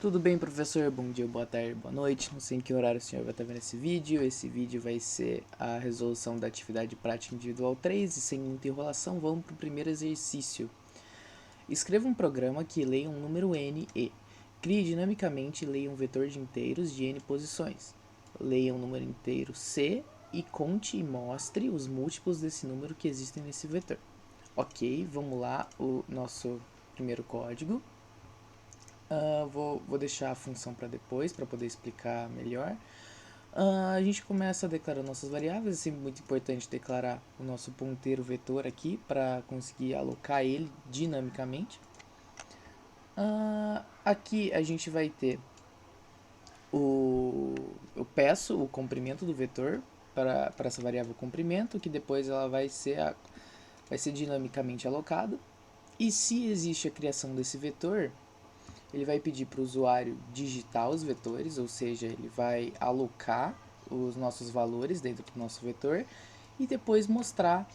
Tudo bem, professor? Bom dia, boa tarde, boa noite. Não sei em que horário o senhor vai estar vendo esse vídeo. Esse vídeo vai ser a resolução da atividade prática individual 3 e sem muita enrolação, vamos para o primeiro exercício. Escreva um programa que leia um número n e crie dinamicamente e leia um vetor de inteiros de n posições. Leia um número inteiro c e conte e mostre os múltiplos desse número que existem nesse vetor. Ok, vamos lá, o nosso primeiro código. Vou deixar a função para depois, para poder explicar melhor. A gente começa declarando nossas variáveis, é sempre muito importante declarar o nosso ponteiro vetor aqui, para conseguir alocar ele dinamicamente. Aqui a gente vai ter eu peço o comprimento do vetor para essa variável comprimento, que depois ela vai ser dinamicamente alocada. E se existe a criação desse vetor, ele vai pedir para o usuário digitar os vetores, ou seja, ele vai alocar os nossos valores dentro do nosso vetor e depois mostrar,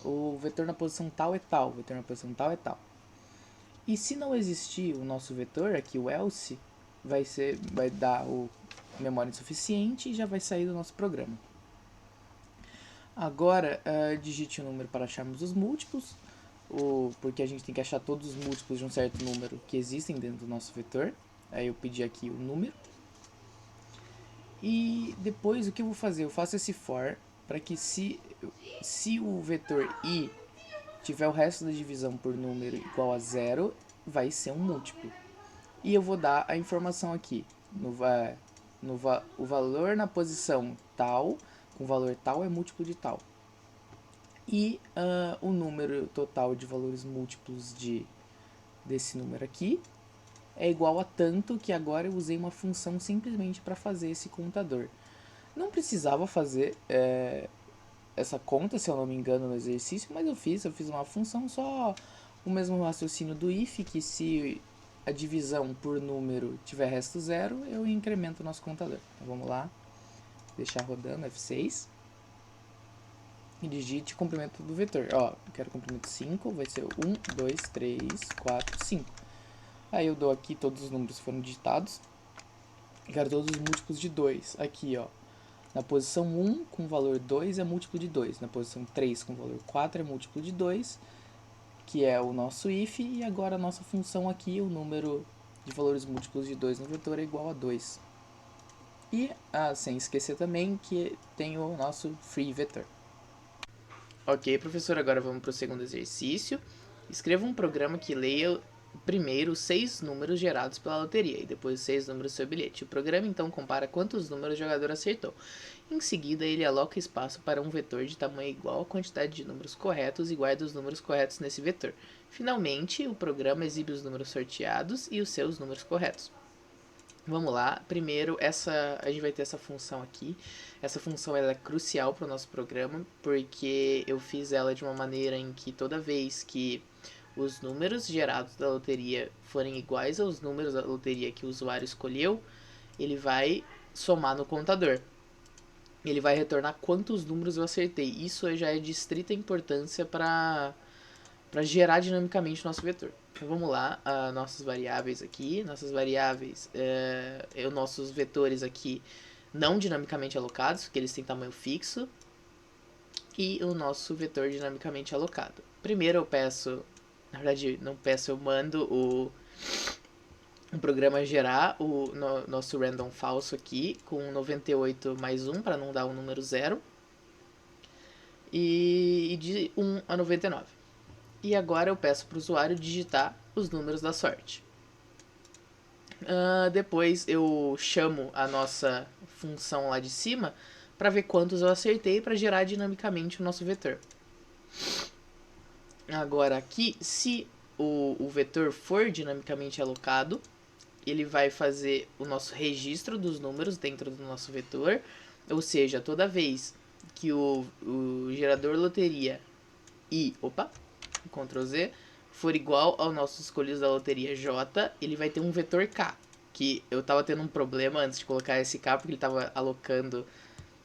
o vetor na posição tal é tal, o vetor na posição tal é tal. E se não existir o nosso vetor, aqui o else, vai dar o memória insuficiente e já vai sair do nosso programa. Agora, digite o número para acharmos os múltiplos, porque a gente tem que achar todos os múltiplos de um certo número que existem dentro do nosso vetor. Aí eu pedi aqui o número. E depois o que eu vou fazer? Eu faço esse for para que se o vetor i tiver o resto da divisão por número igual a zero, vai ser um múltiplo. E eu vou dar a informação aqui. O valor na posição tal, com valor tal é múltiplo de tal. E o número total de valores múltiplos desse número aqui é igual a tanto, que agora eu usei uma função simplesmente para fazer esse contador. Não precisava fazer essa conta, se eu não me engano, no exercício, mas eu fiz uma função, só o mesmo raciocínio do if, que se a divisão por número tiver resto zero, eu incremento o nosso contador. Então vamos lá, deixar rodando, F6. E digite o comprimento do vetor. Eu quero comprimento 5, vai ser 1, 2, 3, 4, 5. Aí eu dou aqui todos os números que foram digitados. Quero todos os múltiplos de 2. Aqui, na posição 1 com valor 2 é múltiplo de 2. Na posição 3 com valor 4 é múltiplo de 2, que é o nosso if. E agora a nossa função aqui, o número de valores múltiplos de 2 no vetor é igual a 2. E, sem esquecer também que tem o nosso free vetor. Ok, professor, agora vamos para o segundo exercício. Escreva um programa que leia primeiro 6 números gerados pela loteria e depois 6 números do seu bilhete. O programa então compara quantos números o jogador acertou. Em seguida, ele aloca espaço para um vetor de tamanho igual à quantidade de números corretos e guarda os números corretos nesse vetor. Finalmente, o programa exibe os números sorteados e os seus números corretos. Vamos lá, primeiro a gente vai ter essa função aqui. Essa função ela é crucial para o nosso programa, porque eu fiz ela de uma maneira em que toda vez que os números gerados da loteria forem iguais aos números da loteria que o usuário escolheu, ele vai somar no contador. Ele vai retornar quantos números eu acertei. Isso já é de estrita importância para gerar dinamicamente o nosso vetor. Então vamos lá, nossas variáveis aqui. Nossas variáveis, nossos vetores aqui não dinamicamente alocados, porque eles têm tamanho fixo. E o nosso vetor dinamicamente alocado. Primeiro eu peço, na verdade não peço, eu mando o programa gerar o nosso random falso aqui com 98 mais 1 para não dar um número zero. E de 1 a 99. E agora eu peço para o usuário digitar os números da sorte. Depois eu chamo a nossa função lá de cima para ver quantos eu acertei para gerar dinamicamente o nosso vetor. Agora aqui, se o vetor for dinamicamente alocado, ele vai fazer o nosso registro dos números dentro do nosso vetor, ou seja, toda vez que o gerador loteria Ctrl Z, for igual ao nosso escolhido da loteria J, ele vai ter um vetor K, que eu tava tendo um problema antes de colocar esse K, porque ele tava alocando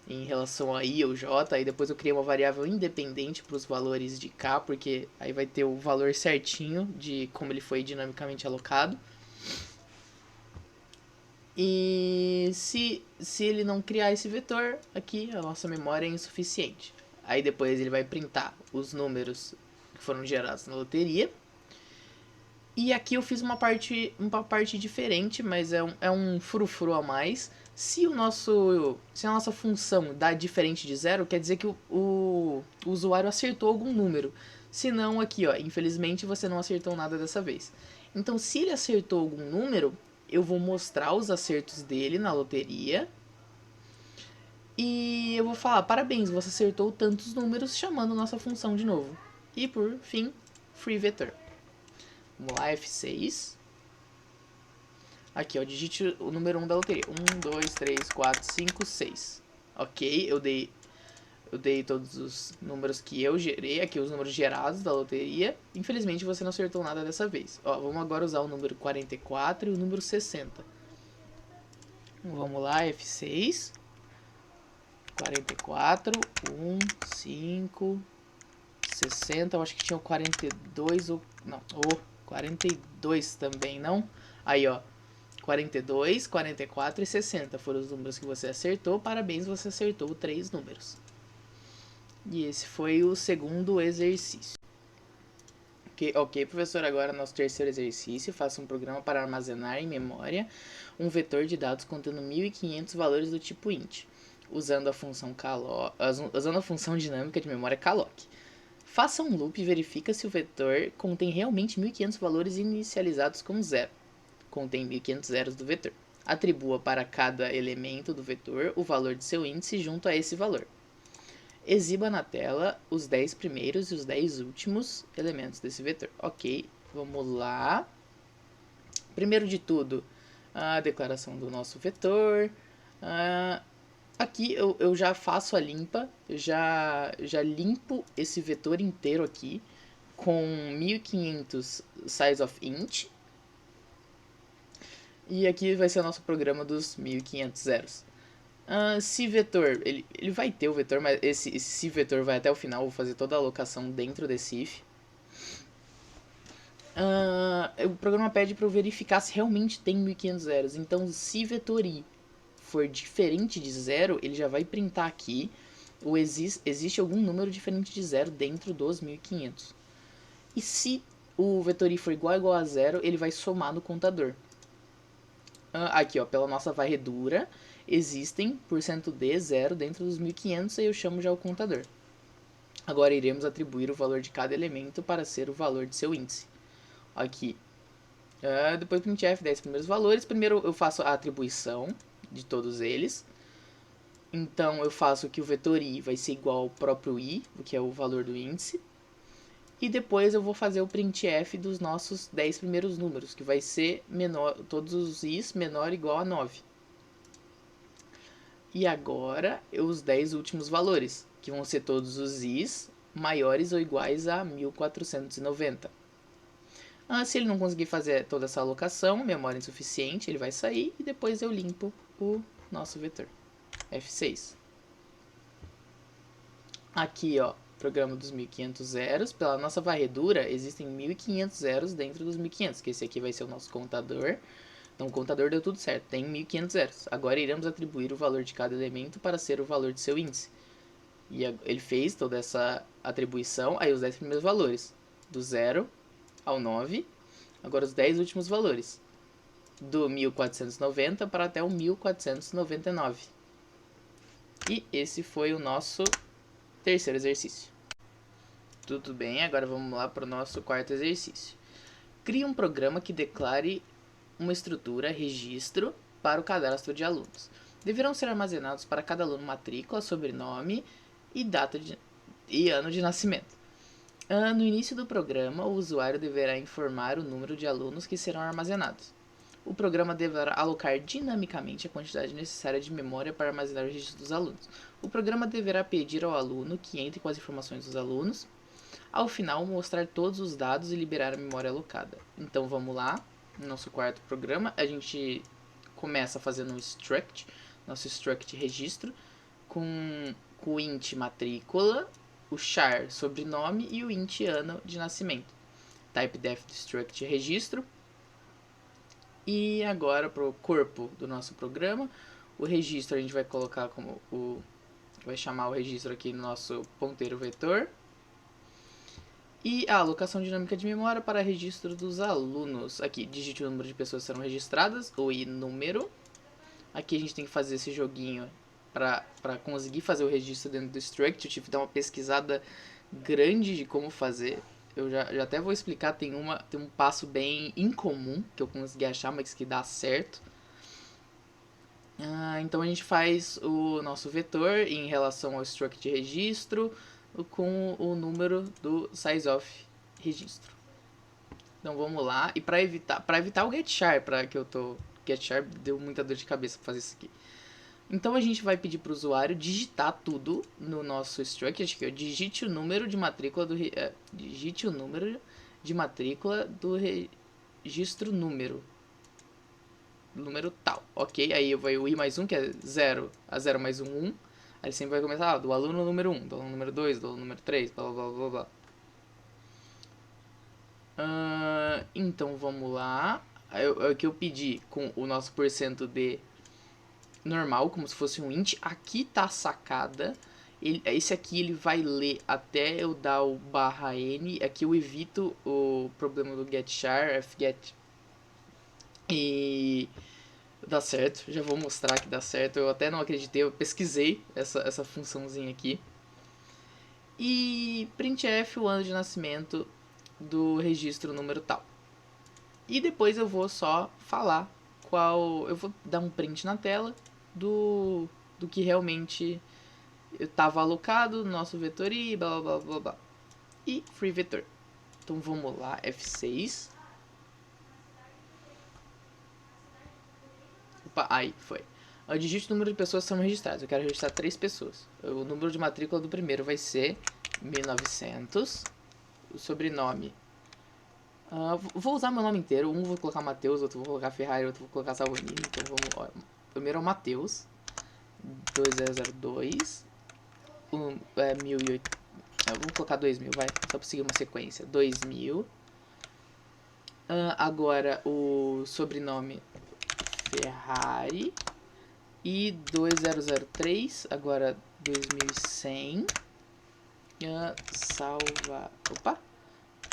em relação a I ou J, aí depois eu criei uma variável independente para os valores de K, porque aí vai ter o valor certinho de como ele foi dinamicamente alocado. E se ele não criar esse vetor, aqui a nossa memória é insuficiente. Aí depois ele vai printar os números que foram gerados na loteria. E aqui eu fiz uma parte diferente, mas é um frufru a mais. Se a nossa função dá diferente de zero, quer dizer que o usuário acertou algum número. Se não, aqui, ó, infelizmente você não acertou nada dessa vez. Então, se ele acertou algum número, eu vou mostrar os acertos dele na loteria. E eu vou falar, parabéns, você acertou tantos números, chamando nossa função de novo. E por fim, FreeVector. Vamos lá, F6. Aqui, ó, digite o número 1 da loteria. 1, 2, 3, 4, 5, 6. Ok, eu dei todos os números que eu gerei, aqui os números gerados da loteria. Infelizmente você não acertou nada dessa vez. Ó, vamos agora usar o número 44 e o número 60. Vamos lá, F6. 44, 1, 5, 60. Eu acho que tinha o 42 ou... Não, o 42 também, não? Aí, ó. 42, 44 e 60 foram os números que você acertou. Parabéns, você acertou 3 números. E esse foi o segundo exercício. Ok, professor, agora nosso terceiro exercício. Faça um programa para armazenar em memória um vetor de dados contendo 1.500 valores do tipo int, usando a função dinâmica de memória calloc. Faça um loop e verifica se o vetor contém realmente 1.500 valores inicializados com 0. Contém 1.500 zeros do vetor. Atribua para cada elemento do vetor o valor de seu índice junto a esse valor. Exiba na tela os 10 primeiros e os 10 últimos elementos desse vetor. Ok, vamos lá. Primeiro de tudo, a declaração do nosso vetor. Aqui eu já faço a limpa, já limpo esse vetor inteiro aqui com 1500 size of int. E aqui vai ser o nosso programa dos 1500 zeros. Se vetor, ele vai ter o vetor, mas esse se vetor vai até o final, vou fazer toda a alocação dentro desse if. O programa pede para eu verificar se realmente tem 1500 zeros. Então, se vetor i for diferente de zero, ele já vai printar aqui ou existe algum número diferente de zero dentro dos 1500. E se o vetor i for igual a zero, ele vai somar no contador. Aqui, ó, pela nossa varredura, existem %d zero dentro dos 1500 e eu chamo já o contador. Agora iremos atribuir o valor de cada elemento para ser o valor de seu índice. Aqui, depois printf 10 primeiros valores. Primeiro eu faço a atribuição de todos eles. Então eu faço que o vetor i vai ser igual ao próprio i, que é o valor do índice. E depois eu vou fazer o printf dos nossos 10 primeiros números, que vai ser menor, todos os i's menor ou igual a 9. E agora os 10 últimos valores, que vão ser todos os i's maiores ou iguais a 1490. Se ele não conseguir fazer toda essa alocação, memória insuficiente, ele vai sair e depois eu limpo o nosso vetor. F6. Aqui, ó, programa dos 1500 zeros. Pela nossa varredura, existem 1500 zeros dentro dos 1500, que esse aqui vai ser o nosso contador. Então, o contador deu tudo certo, tem 1500 zeros. Agora, iremos atribuir o valor de cada elemento para ser o valor de seu índice. E ele fez toda essa atribuição, aí os 10 primeiros valores, do 0 ao 9. Agora, os 10 últimos valores, do 1490 para até o 1499. E esse foi o nosso terceiro exercício. Tudo bem, agora vamos lá para o nosso quarto exercício. Crie um programa que declare uma estrutura registro para o cadastro de alunos. Deverão ser armazenados para cada aluno matrícula, sobrenome e data e ano de nascimento. No início do programa, o usuário deverá informar o número de alunos que serão armazenados. O programa deverá alocar dinamicamente a quantidade necessária de memória para armazenar o registro dos alunos. O programa deverá pedir ao aluno que entre com as informações dos alunos. Ao final, mostrar todos os dados e liberar a memória alocada. Então vamos lá, no nosso quarto programa, a gente começa fazendo um struct, nosso struct registro, com o int matrícula, o char sobrenome e o int ano de nascimento. Type def do struct registro. E agora para o corpo do nosso programa, o registro a gente vai colocar como vai chamar o registro aqui no nosso ponteiro vetor. E a alocação dinâmica de memória para registro dos alunos. Aqui, digite o número de pessoas que serão registradas, ou i número. Aqui a gente tem que fazer esse joguinho para conseguir fazer o registro dentro do struct. Eu tive que dar uma pesquisada grande de como fazer. Eu já até vou explicar, tem um passo bem incomum que eu consegui achar, mas que dá certo. Então a gente faz o nosso vetor em relação ao struct de registro com o número do sizeOf registro. Então vamos lá. E para evitar o getChar, getChar deu muita dor de cabeça para fazer isso aqui. Então a gente vai pedir para o usuário digitar tudo no nosso struct. Acho que eu digite o número de matrícula do registro número tal, ok? Aí vai o i mais 1, que é 0, a 0 mais 1, 1. Aí sempre vai começar do aluno número 1, do aluno número 2, do aluno número 3, blá blá blá blá. Então vamos lá. Aqui eu pedi com o nosso %d normal, como se fosse um int. Aqui tá a sacada. Esse aqui ele vai ler até eu dar o /n. Aqui eu evito o problema do getChar, fget. E dá certo, já vou mostrar que dá certo. Eu até não acreditei, eu pesquisei essa funçãozinha aqui. E printf o ano de nascimento do registro número tal. E depois eu vou só falar eu vou dar um print na tela do que realmente estava alocado no nosso vetor e blá blá blá blá. E free vetor. Então vamos lá, F6. Opa, aí foi. Eu digito o número de pessoas que são registradas. Eu quero registrar 3 pessoas. O número de matrícula do primeiro vai ser 1900. O sobrenome. Vou usar meu nome inteiro. Um vou colocar Matheus, outro vou colocar Ferrari, outro vou colocar Salvanini. Então vamos. Ó, primeiro é o Matheus. 2002. 1008. Vamos colocar 2000, vai. Só pra seguir uma sequência. 2000. Agora o sobrenome Ferrari. E 2003. Agora 2100.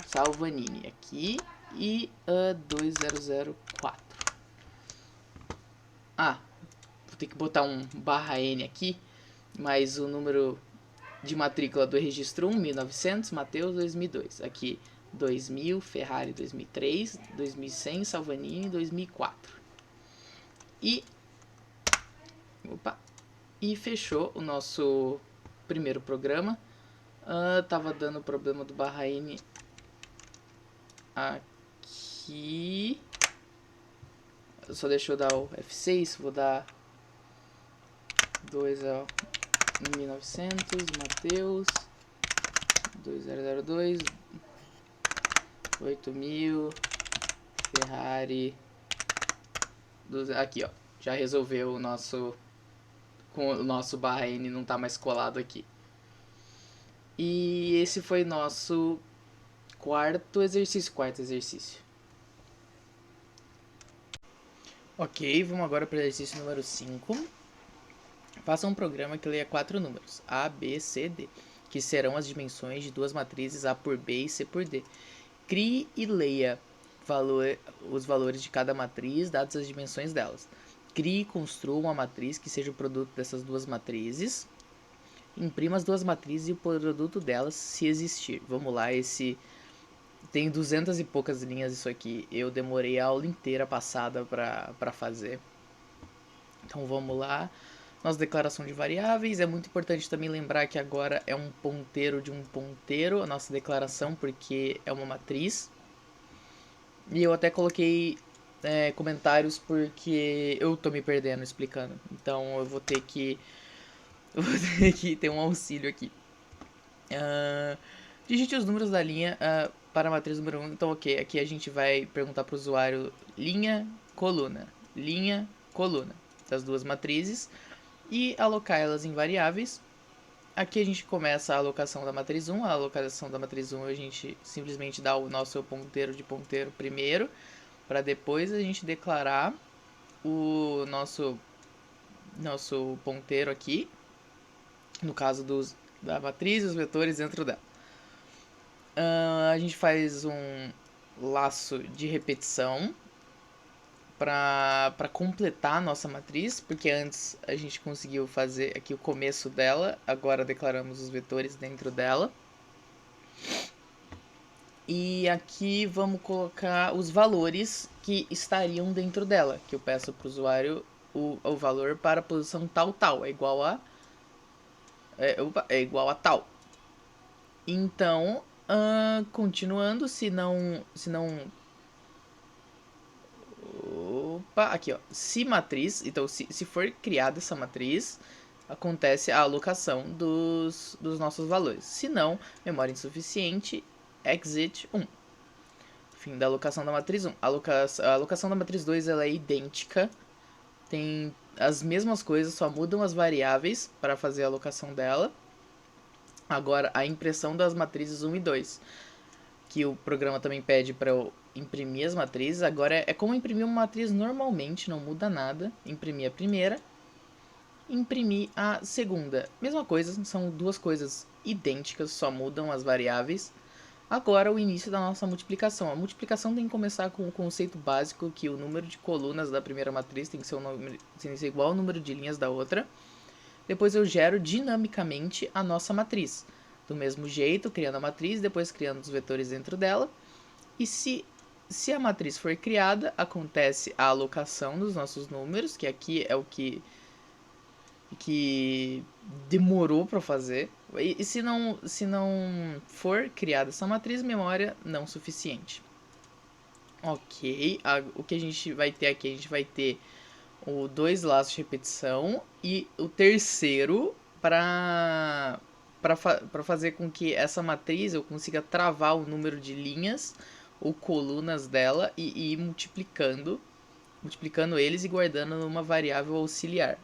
Salvanini aqui. E 2004. Vou ter que botar um /n aqui. Mas o número de matrícula do registro 1, 1900, Matheus 2002. Aqui 2000, Ferrari 2003, 2100, Salvanini 2004. E fechou o nosso primeiro programa. Tava dando problema do /n aqui. Só deixa eu dar o F6, vou dar 2 ao 1900, Matheus 2002, 8000, Ferrari. Aqui, ó, já resolveu o nosso /n não tá mais colado aqui. E esse foi nosso quarto exercício. Ok, vamos agora para o exercício número 5. Faça um programa que leia 4 números, A, B, C, D, que serão as dimensões de duas matrizes A por B e C por D. Crie e leia os valores de cada matriz, dadas as dimensões delas. Crie e construa uma matriz que seja o produto dessas duas matrizes. Imprima as duas matrizes e o produto delas, se existir. Vamos lá, tem 200 e poucas linhas isso aqui. Eu demorei a aula inteira passada para fazer. Então vamos lá. Nossa declaração de variáveis. É muito importante também lembrar que agora é um ponteiro de um ponteiro a nossa declaração, porque é uma matriz. E eu até coloquei comentários porque eu tô me perdendo explicando. Então eu vou ter que ter um auxílio aqui. Digite os números da linha para a matriz número 1. Então, ok, aqui a gente vai perguntar para o usuário linha, coluna das duas matrizes e alocar elas em variáveis. Aqui a gente começa a alocação da matriz 1. A alocação da matriz 1 a gente simplesmente dá o nosso ponteiro de ponteiro primeiro. para depois a gente declarar o nosso ponteiro aqui, no caso da matriz e os vetores dentro dela. A gente faz um laço de repetição para completar a nossa matriz, porque antes a gente conseguiu fazer aqui o começo dela, agora declaramos os vetores dentro dela. E aqui vamos colocar os valores que estariam dentro dela, que eu peço para o usuário o valor para a posição tal, é igual a igual a tal. Então, continuando, se não opa, aqui ó, se matriz, então se for criada essa matriz, acontece a alocação dos nossos valores. Se não, memória insuficiente, exit 1. Fim da alocação da matriz 1. A alocação da matriz 2 ela é idêntica, tem as mesmas coisas, só mudam as variáveis para fazer a alocação dela. Agora, a impressão das matrizes 1 e 2, que o programa também pede para eu imprimir as matrizes. Agora é como imprimir uma matriz normalmente, não muda nada. Imprimir a primeira, imprimir a segunda. Mesma coisa, são duas coisas idênticas, só mudam as variáveis. Agora o início da nossa multiplicação. A multiplicação tem que começar com o conceito básico que o número de colunas da primeira matriz tem que ser igual ao número de linhas da outra. Depois eu gero dinamicamente a nossa matriz. Do mesmo jeito, criando a matriz, depois criando os vetores dentro dela. E se a matriz for criada, acontece a alocação dos nossos números, que aqui é o que demorou para fazer. E se não for criada essa matriz, memória não suficiente. Ok, o que a gente vai ter aqui? A gente vai ter o 2 laços de repetição e o terceiro para fazer com que essa matriz eu consiga travar o número de linhas ou colunas dela e ir multiplicando eles e guardando numa variável auxiliar.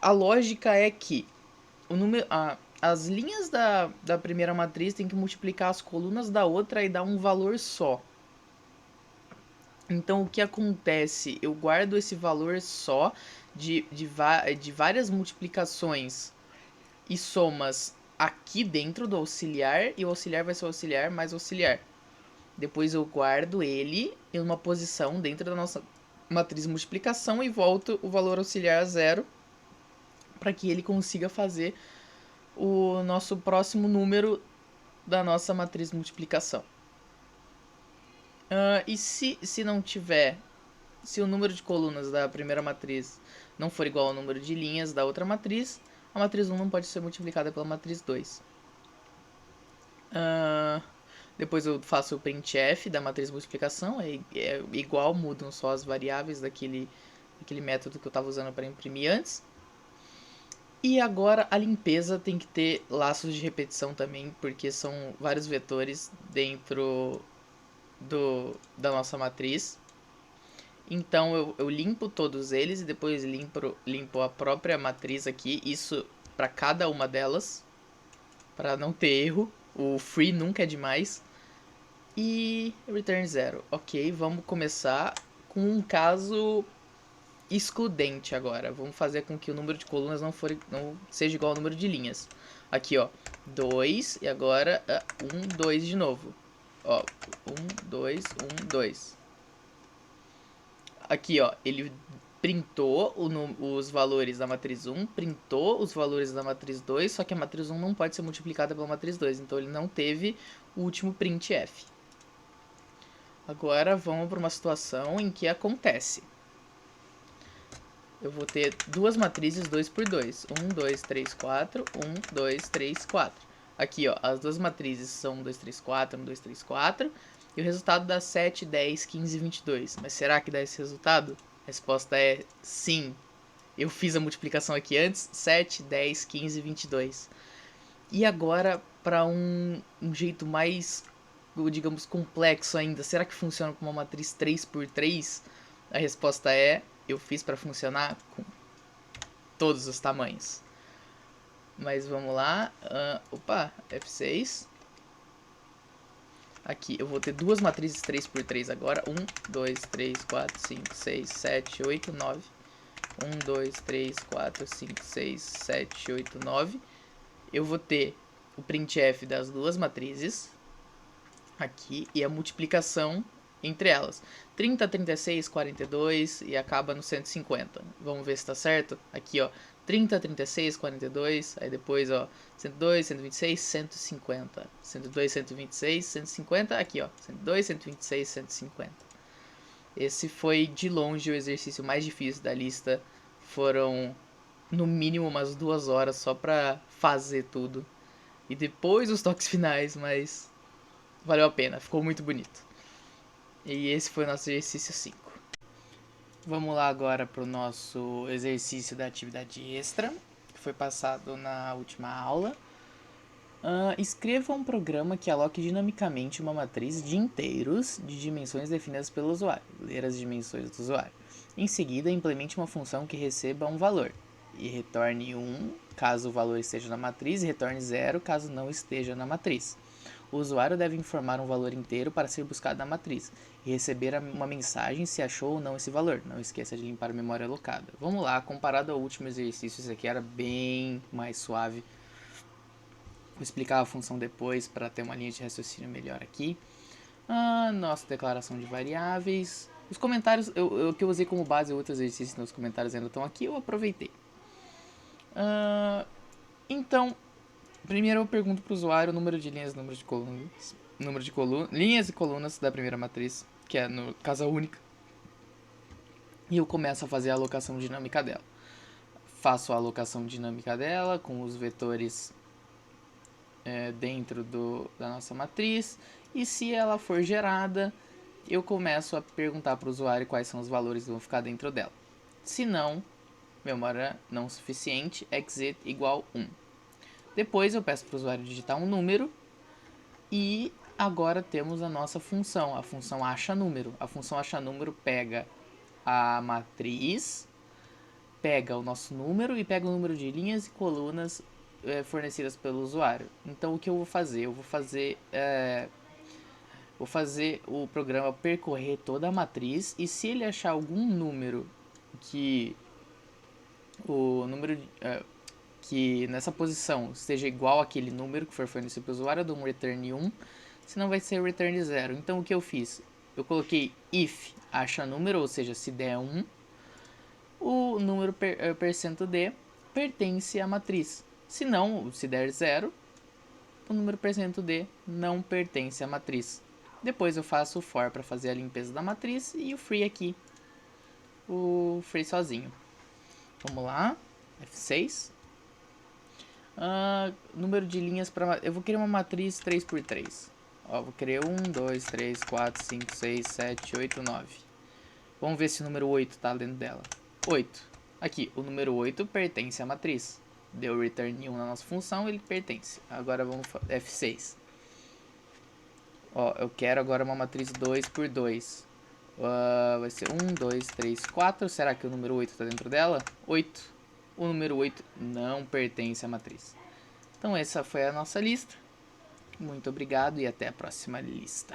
A lógica é que as linhas da primeira matriz tem que multiplicar as colunas da outra e dar um valor só. Então, o que acontece? Eu guardo esse valor só de várias multiplicações e somas aqui dentro do auxiliar, e o auxiliar vai ser o auxiliar mais auxiliar. Depois eu guardo ele em uma posição dentro da nossa matriz de multiplicação e volto o valor auxiliar a zero para que ele consiga fazer o nosso próximo número da nossa matriz de multiplicação. E se não tiver, se o número de colunas da primeira matriz não for igual ao número de linhas da outra matriz, a matriz 1 não pode ser multiplicada pela matriz 2. Depois eu faço o printf da matriz de multiplicação, é igual, mudam só as variáveis daquele método que eu estava usando para imprimir antes. E agora a limpeza tem que ter laços de repetição também, porque são vários vetores dentro da nossa matriz. Então eu limpo todos eles e depois limpo a própria matriz aqui, isso para cada uma delas, para não ter erro. O free nunca é demais. E return 0. Ok, vamos começar com um caso excludente agora. Vamos fazer com que o número de colunas não seja igual ao número de linhas. Aqui, ó, 2 e agora 1, 2 de novo. Ó, 1, 2, 1, 2. Aqui, ó, ele printou os valores da matriz 1, printou os valores da matriz 2, só que a matriz 1 não pode ser multiplicada pela matriz 2, então ele não teve o último printf. Agora vamos para uma situação em que acontece. Eu vou ter duas matrizes 2 por 2. 1, 2, 3, 4. 1, 2, 3, 4. Aqui, ó, as duas matrizes são 1, 2, 3, 4, 1, 2, 3, 4. E o resultado dá 7, 10, 15 e 22. Mas será que dá esse resultado? A resposta é sim. Eu fiz a multiplicação aqui antes. 7, 10, 15 e 22. E agora, para um jeito mais, digamos, complexo ainda. Será que funciona com uma matriz 3 por 3? A resposta é: eu fiz para funcionar com todos os tamanhos. Mas vamos lá. Opa, F6. Aqui eu vou ter duas matrizes 3×3 agora. 1, 2, 3, 4, 5, 6, 7, 8, 9. 1, 2, 3, 4, 5, 6, 7, 8, 9. Eu vou ter o printf das duas matrizes aqui e a multiplicação entre elas. 30, 36, 42 e acaba no 150. Vamos ver se tá certo? Aqui, ó. 30, 36, 42, aí depois, ó, 102, 126, 150. 102, 126, 150, aqui, ó, 102, 126, 150. Esse foi, de longe, o exercício mais difícil da lista. Foram, no mínimo, umas 2 horas só pra fazer tudo. E depois os toques finais, mas valeu a pena, ficou muito bonito. E esse foi o nosso exercício 5. Vamos lá agora para o nosso exercício da atividade extra, que foi passado na última aula. Escreva um programa que aloque dinamicamente uma matriz de inteiros de dimensões definidas pelo usuário. Ler as dimensões do usuário. Em seguida, implemente uma função que receba um valor e retorne 1 caso o valor esteja na matriz e retorne 0 caso não esteja na matriz. O usuário deve informar um valor inteiro para ser buscado na matriz e receber uma mensagem se achou ou não esse valor. Não esqueça de limpar a memória alocada. Vamos lá, comparado ao último exercício, esse aqui era bem mais suave. Vou explicar a função depois para ter uma linha de raciocínio melhor aqui. Nossa declaração de variáveis. Os comentários que eu usei como base outros exercícios, nos comentários ainda estão aqui, eu aproveitei. Então, primeiro eu pergunto para o usuário o número de linhas, número de colunas, linhas e colunas da primeira matriz, que é no casa única. E eu começo a fazer a alocação dinâmica dela. Faço a alocação dinâmica dela com os vetores dentro da nossa matriz. E se ela for gerada, eu começo a perguntar para o usuário quais são os valores que vão ficar dentro dela. Se não, memória não suficiente, exit igual 1. Depois eu peço para o usuário digitar um número e agora temos a nossa função, a função acha número. A função acha número pega a matriz, pega o nosso número e pega o número de linhas e colunas fornecidas pelo usuário. Então o que eu vou fazer? Eu vou fazer o programa percorrer toda a matriz e se ele achar algum número que que nessa posição esteja igual àquele número que for fornecido para o usuário, eu dou um return 1, senão vai ser return 0. Então o que eu fiz? Eu coloquei if acha número, ou seja, se der 1, o número %d pertence à matriz. Se não, se der 0, o número %d não pertence à matriz. Depois eu faço o for para fazer a limpeza da matriz e o free aqui, o free sozinho. Vamos lá, F6. Número de linhas para... Eu vou criar uma matriz 3×3. Ó, vou criar 1, 2, 3, 4, 5, 6, 7, 8, 9. Vamos ver se o número 8 está dentro dela. 8. Aqui, o número 8 pertence à matriz. Deu return 1 na nossa função, ele pertence. Agora vamos F6. Ó, eu quero agora uma matriz 2×2. Vai ser 1, 2, 3, 4. Será que o número 8 está dentro dela? 8. O número 8 não pertence à matriz. Então essa foi a nossa lista. Muito obrigado e até a próxima lista.